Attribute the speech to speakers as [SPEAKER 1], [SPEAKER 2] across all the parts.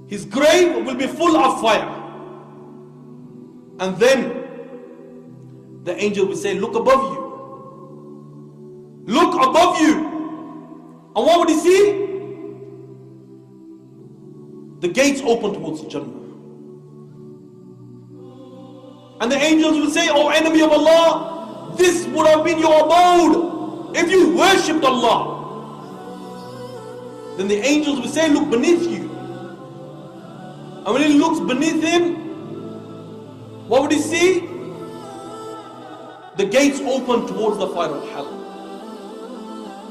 [SPEAKER 1] His grave will be full of fire. And then the angel will say, look above you. Look above you. And what would he see? The gates open towards Jannah. And the angels will say, oh enemy of Allah, this would have been your abode if you worshipped Allah. Then the angels will say, look beneath you. And when he looks beneath him, what would he see? The gates open towards the fire of hell.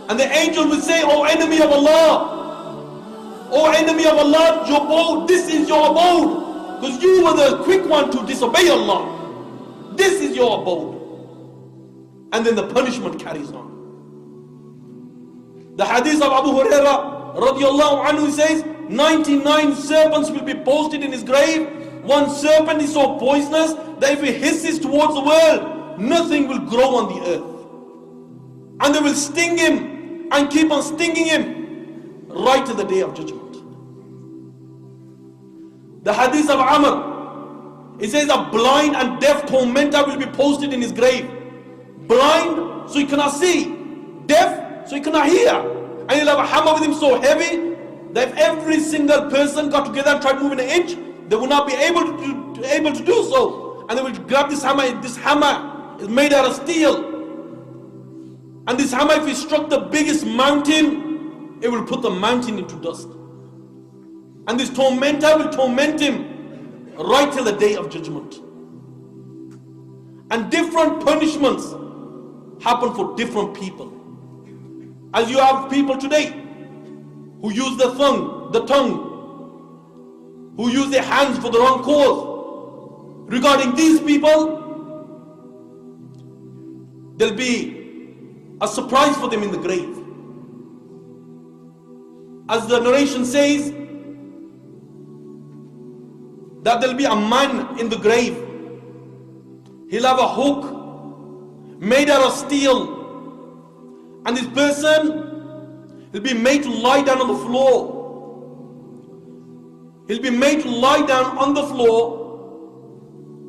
[SPEAKER 1] And the angel will say, oh enemy of Allah, oh enemy of Allah, Jabbar, this is your abode. Because you were the quick one to disobey Allah. This is your abode. And then the punishment carries on. The hadith of Abu Hurairah radiallahu anhu says, 99 serpents will be posted in his grave. One serpent is so poisonous that if it hisses towards the world, nothing will grow on the earth. And they will sting him and keep on stinging him right to the day of judgment. The hadith of Amr, it says a blind and deaf tormentor will be posted in his grave. Blind, so he cannot see. Deaf, so he cannot hear. And he'll have a hammer with him so heavy that if every single person got together and tried moving an inch, they will not be able to do so. And they will grab this hammer. This hammer is made out of steel. And this hammer, if it struck the biggest mountain, it will put the mountain into dust. And this tormentor will torment him right till the day of judgment. And different punishments happen for different people. As you have people today who use the tongue, who use their hands for the wrong cause. Regarding these people, there'll be a surprise for them in the grave. As the narration says, that there'll be a man in the grave. He'll have a hook made out of steel. And this person will be made to lie down on the floor. He'll be made to lie down on the floor.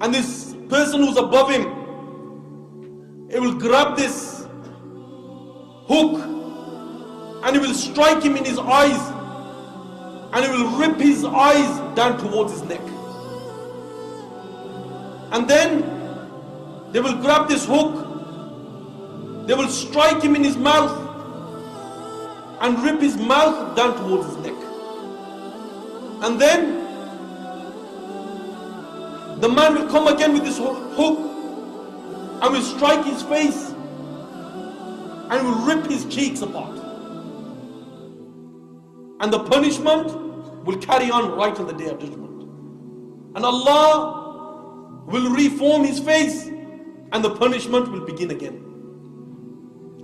[SPEAKER 1] And this person who's above him, he will grab this hook and he will strike him in his eyes. And he will rip his eyes down towards his neck. And then they will grab this hook, they will strike him in his mouth and rip his mouth down towards his neck. And then the man will come again with this hook and will strike his face and will rip his cheeks apart. And the punishment will carry on right till the day of judgment. And Allah will reform his face and the punishment will begin again.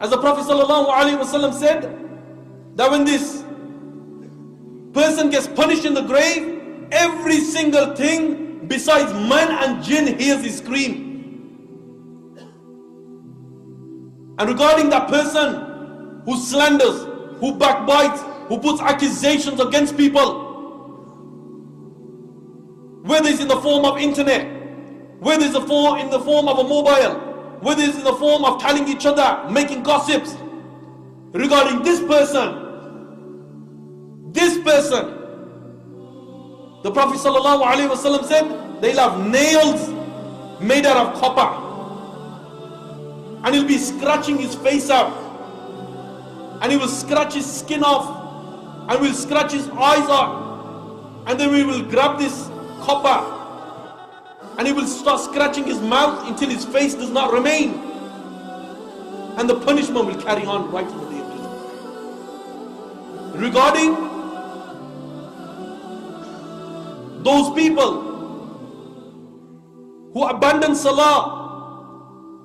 [SPEAKER 1] As the Prophet ﷺ said, that when this person gets punished in the grave, every single thing besides man and jinn hears his scream. And regarding that person who slanders, who backbites, who puts accusations against people, whether it's in the form of internet, whether it's in the form of a mobile, whether it's in the form of telling each other, making gossips regarding this person, the Prophet ﷺ said they'll have nails made out of copper and he'll be scratching his face out and he will scratch his skin off and will scratch his eyes out, and then we will grab this copper and he will start scratching his mouth until his face does not remain, and the punishment will carry on right to the day of judgment. Regarding those people who abandon salah,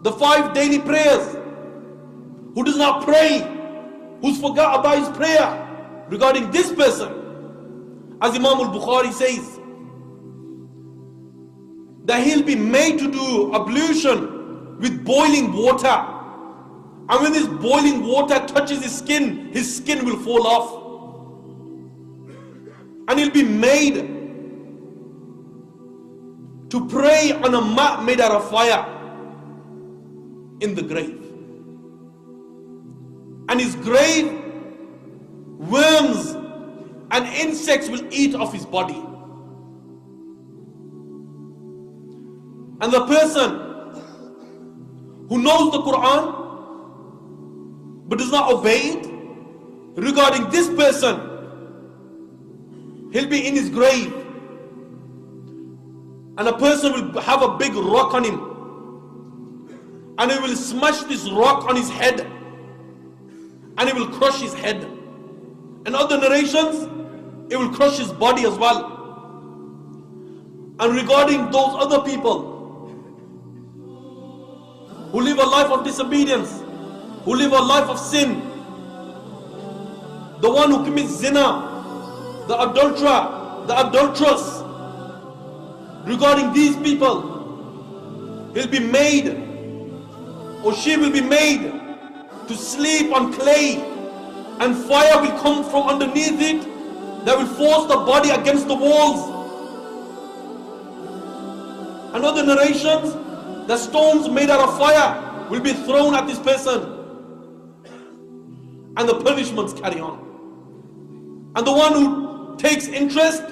[SPEAKER 1] the 5 daily prayers, who does not pray, who's forgot about his prayer, regarding this person, as Imam al-Bukhari says, that he'll be made to do ablution with boiling water, and when this boiling water touches his skin will fall off, And he'll be made to pray on a mat made out of fire in the grave. And his grave, worms and insects will eat off his body. And the person who knows the Quran but does not obey it, regarding this person, he'll be in his grave, and a person will have a big rock on him, and he will smash this rock on his head, and it will crush his head. In other narrations, it will crush his body as well. And regarding those other people who live a life of disobedience, who live a life of sin, the one who commits zina, the adulterer, the adulteress, regarding these people, he'll be made, or she will be made, to sleep on clay, and fire will come from underneath it that will force the body against the walls. And other narrations, the stones made out of fire will be thrown at this person, and the punishments carry on. And the one who takes interest,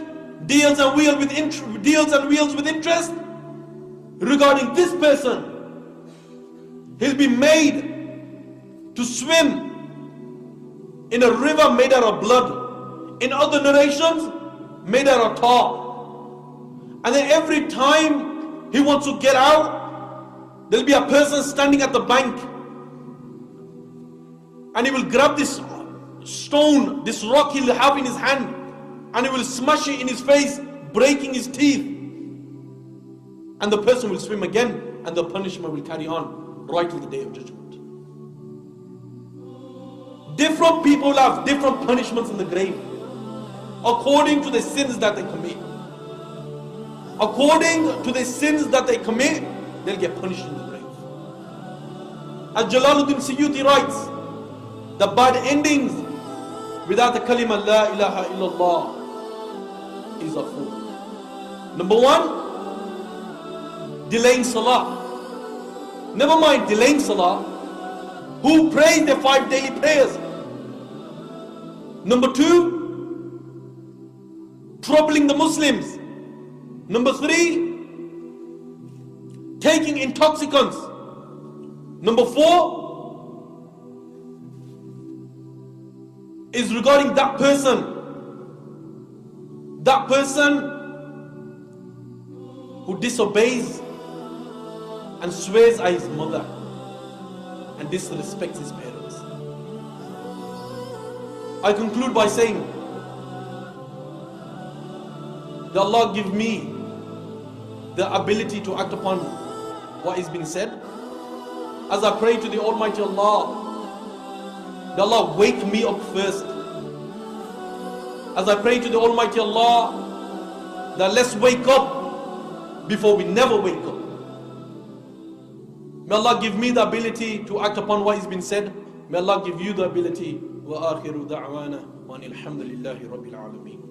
[SPEAKER 1] deals and wheels with interest, regarding this person, he'll be made to swim in a river made out of blood. In other narrations, made out of tar. And then every time he wants to get out, there'll be a person standing at the bank, and he will grab this stone, this rock he'll have in his hand, and he will smash it in his face, breaking his teeth. And the person will swim again, and the punishment will carry on right till the day of judgment. Different people have different punishments in the grave, according to the sins that they commit. According to the sins that they commit, they'll get punished in the grave. As Jalaluddin Suyuti writes, the bad endings without the kalima la ilaha illallah is a fool. Number one, delaying salah. Never mind delaying salah, who prays their 5 daily prayers. Number two, troubling the Muslims. Number three, taking intoxicants. Number four is regarding that person who disobeys and swears at his mother and disrespects his parents. I conclude by saying that Allah give me the ability to act upon what is being said. As I pray to the Almighty Allah, that Allah wake me up first. As I pray to the Almighty Allah, that let's wake up before we never wake up. May Allah give me the ability to act upon what has been said. May Allah give you the ability. Wa akhiru da'wana wa alhamdulillahi rabbil alameen.